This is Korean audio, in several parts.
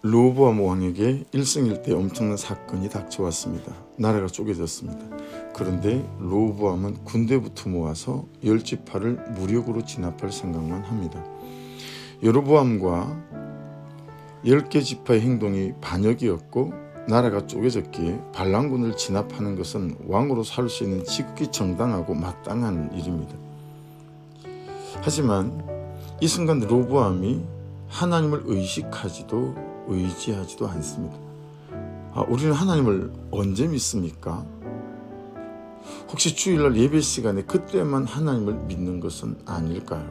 르호보암 왕에게 일생일대 엄청난 사건이 닥쳐왔습니다. 나라가 쪼개졌습니다. 그런데 르호보암은 군대부터 모아서 10지파를 무력으로 진압할 생각만 합니다. 여로보암과 10개 지파의 행동이 반역이었고 나라가 쪼개졌기에 반란군을 진압하는 것은 왕으로 살 수 있는 지극히 정당하고 마땅한 일입니다. 하지만 이 순간 르호보암이 하나님을 의지하지도 않습니다. 우리는 하나님을 언제 믿습니까? 혹시 주일날 예배 시간에 그때만 하나님을 믿는 것은 아닐까요?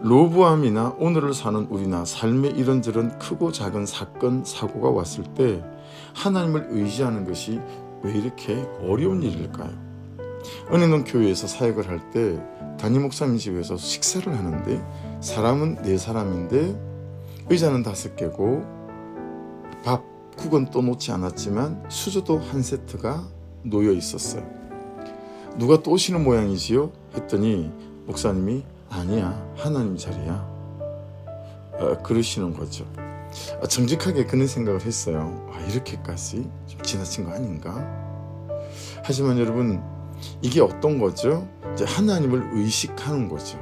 르호보암이나 오늘을 사는 우리나 삶에 이런저런 크고 작은 사건, 사고가 왔을 때 하나님을 의지하는 것이 왜 이렇게 어려운 일일까요? 은혜는 교회에서 사역을 할 때 담임 목사님 집에서 식사를 하는데 사람은 4사람인데 의자는 5개고 국은 또 놓지 않았지만 수저도 한 세트가 놓여 있었어요. 누가 또 오시는 모양이지요? 했더니 목사님이 아니야, 하나님 자리야, 그러시는 거죠. 정직하게 그런 생각을 했어요. 이렇게까지 좀 지나친 거 아닌가? 하지만 여러분, 이게 어떤 거죠? 이제 하나님을 의식하는 거죠.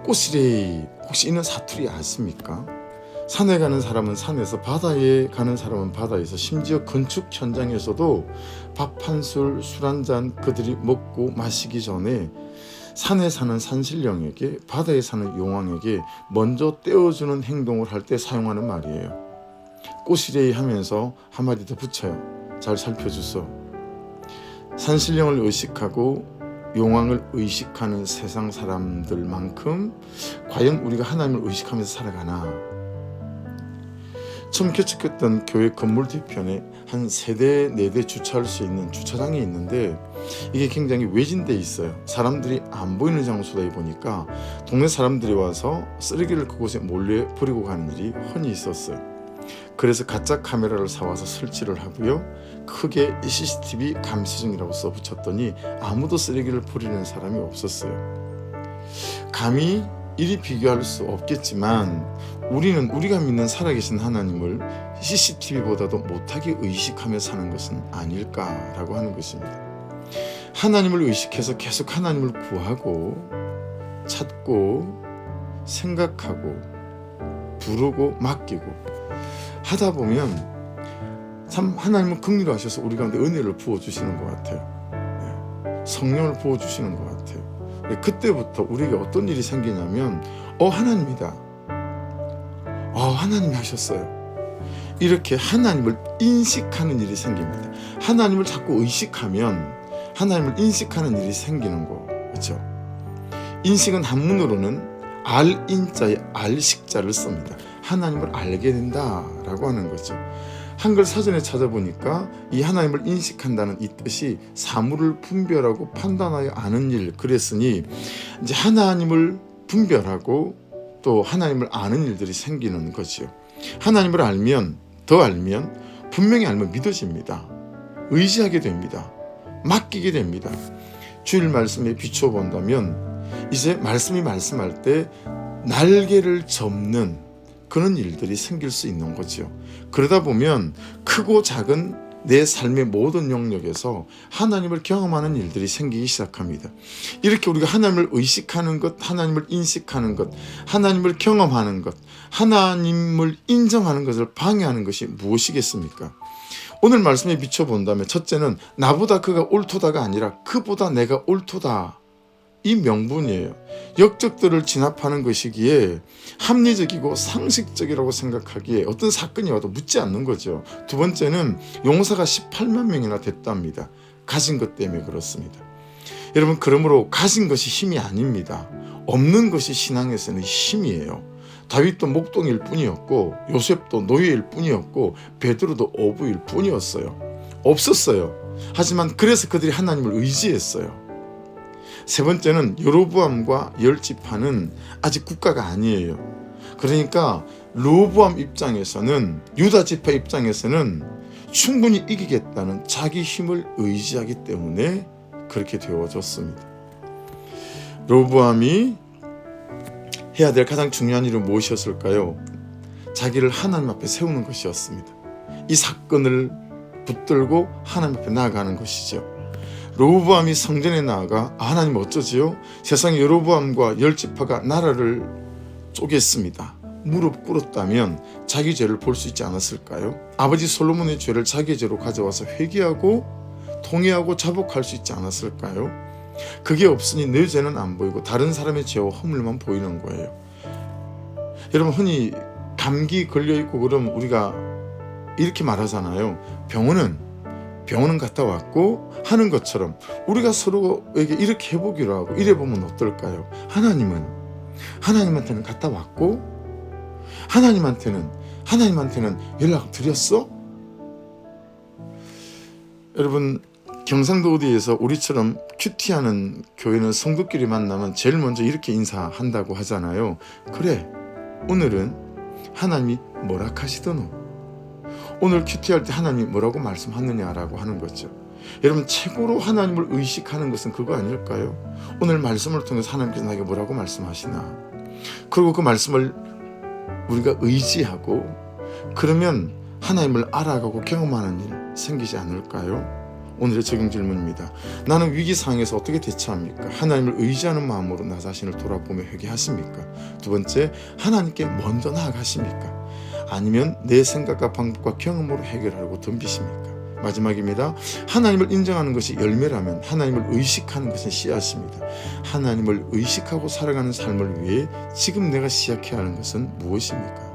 꼬시레이, 혹시 이런 사투리 아십니까? 산에 가는 사람은 산에서, 바다에 가는 사람은 바다에서, 심지어 건축 현장에서도 밥 한 술, 술 한 잔 그들이 먹고 마시기 전에 산에 사는 산신령에게, 바다에 사는 용왕에게 먼저 떼어주는 행동을 할 때 사용하는 말이에요. 꼬시레이 하면서 한마디 더 붙여요. 잘 살펴주소. 산신령을 의식하고 용왕을 의식하는 세상 사람들만큼 과연 우리가 하나님을 의식하면서 살아가나? 처음 개척했던 교회 건물 뒤편에 한 3대, 4대 주차할 수 있는 주차장이 있는데 이게 굉장히 외진돼 있어요. 사람들이 안 보이는 장소다 보니까 동네 사람들이 와서 쓰레기를 그곳에 몰래 버리고 가는 일이 흔히 있었어요. 그래서 가짜 카메라를 사와서 설치를 하고요, 크게 CCTV 감시 중이라고 써붙였더니 아무도 쓰레기를 버리는 사람이 없었어요. 감히 이리 비교할 수 없겠지만 우리는 우리가 믿는 살아계신 하나님을 CCTV보다도 못하게 의식하며 사는 것은 아닐까라고 하는 것입니다. 하나님을 의식해서 계속 하나님을 구하고 찾고 생각하고 부르고 맡기고 하다 보면 참 하나님은 긍휼히 하셔서 우리 가운데 은혜를 부어주시는 것 같아요. 성령을 부어주시는 것 같아요. 그때부터 우리에게 어떤 일이 생기냐면 하나님이다, 하나님이 하셨어요, 이렇게 하나님을 인식하는 일이 생깁니다. 하나님을 자꾸 의식하면 하나님을 인식하는 일이 생기는 거죠. 인식은 한문으로는 알인자에 알식자를 씁니다. 하나님을 알게 된다라고 하는 거죠. 한글 사전에 찾아보니까 이 하나님을 인식한다는 이 뜻이 사물을 분별하고 판단하여 아는 일, 그랬으니 이제 하나님을 분별하고 또 하나님을 아는 일들이 생기는 거죠. 하나님을 더 알면 분명히 알면 믿어집니다. 의지하게 됩니다. 맡기게 됩니다. 주일 말씀에 비추어 본다면 이제 말씀이 말씀할 때 날개를 접는 그런 일들이 생길 수 있는 거죠. 그러다 보면 크고 작은 내 삶의 모든 영역에서 하나님을 경험하는 일들이 생기기 시작합니다. 이렇게 우리가 하나님을 의식하는 것, 하나님을 인식하는 것, 하나님을 경험하는 것, 하나님을 인정하는 것을 방해하는 것이 무엇이겠습니까? 오늘 말씀에 비춰본다면 첫째는 나보다 그가 옳도다가 아니라 그보다 내가 옳도다, 이 명분이에요. 역적들을 진압하는 것이기에 합리적이고 상식적이라고 생각하기에 어떤 사건이 와도 묻지 않는 거죠. 두 번째는 용사가 18만 명이나 됐답니다. 가진 것 때문에 그렇습니다. 여러분, 그러므로 가진 것이 힘이 아닙니다. 없는 것이 신앙에서는 힘이에요. 다윗도 목동일 뿐이었고 요셉도 노예일 뿐이었고 베드로도 어부일 뿐이었어요. 없었어요. 하지만 그래서 그들이 하나님을 의지했어요. 세 번째는 여로보암과 10지파는 아직 국가가 아니에요. 그러니까 르호보암 입장에서는, 유다 지파 입장에서는 충분히 이기겠다는 자기 힘을 의지하기 때문에 그렇게 되어졌습니다. 르호보암이 해야 될 가장 중요한 일은 무엇이었을까요? 자기를 하나님 앞에 세우는 것이었습니다. 이 사건을 붙들고 하나님 앞에 나아가는 것이죠. 르호보암이 성전에 나아가 하나님 어쩌지요? 세상의 여로보암과 10지파가 나라를 쪼갰습니다. 무릎 꿇었다면 자기 죄를 볼 수 있지 않았을까요? 아버지 솔로몬의 죄를 자기 죄로 가져와서 회개하고 통회하고 자복할 수 있지 않았을까요? 그게 없으니 내 죄는 안 보이고 다른 사람의 죄와 허물만 보이는 거예요. 여러분, 흔히 감기 걸려있고 그러면 우리가 이렇게 말하잖아요. 병원은 갔다 왔고 하는 것처럼 우리가 서로에게 이렇게 해보기로 하고 이래 보면 어떨까요? 하나님한테는 갔다 왔고 하나님한테는 연락 드렸어? 여러분, 경상도 어디에서 우리처럼 큐티하는 교회는 성도끼리 만나면 제일 먼저 이렇게 인사한다고 하잖아요. 그래, 오늘은 하나님이 뭐라 하시더노? 오늘 큐티할 때 하나님이 뭐라고 말씀하느냐라고 하는 거죠. 여러분, 최고로 하나님을 의식하는 것은 그거 아닐까요? 오늘 말씀을 통해서 하나님께서 나에게 뭐라고 말씀하시나? 그리고 그 말씀을 우리가 의지하고 그러면 하나님을 알아가고 경험하는 일 생기지 않을까요? 오늘의 적용 질문입니다. 나는 위기 상황에서 어떻게 대처합니까? 하나님을 의지하는 마음으로 나 자신을 돌아보며 회개하십니까? 두 번째, 하나님께 먼저 나아가십니까? 아니면 내 생각과 방법과 경험으로 해결하려고 덤비십니까? 마지막입니다. 하나님을 인정하는 것이 열매라면 하나님을 의식하는 것은 씨앗입니다. 하나님을 의식하고 살아가는 삶을 위해 지금 내가 시작해야 하는 것은 무엇입니까?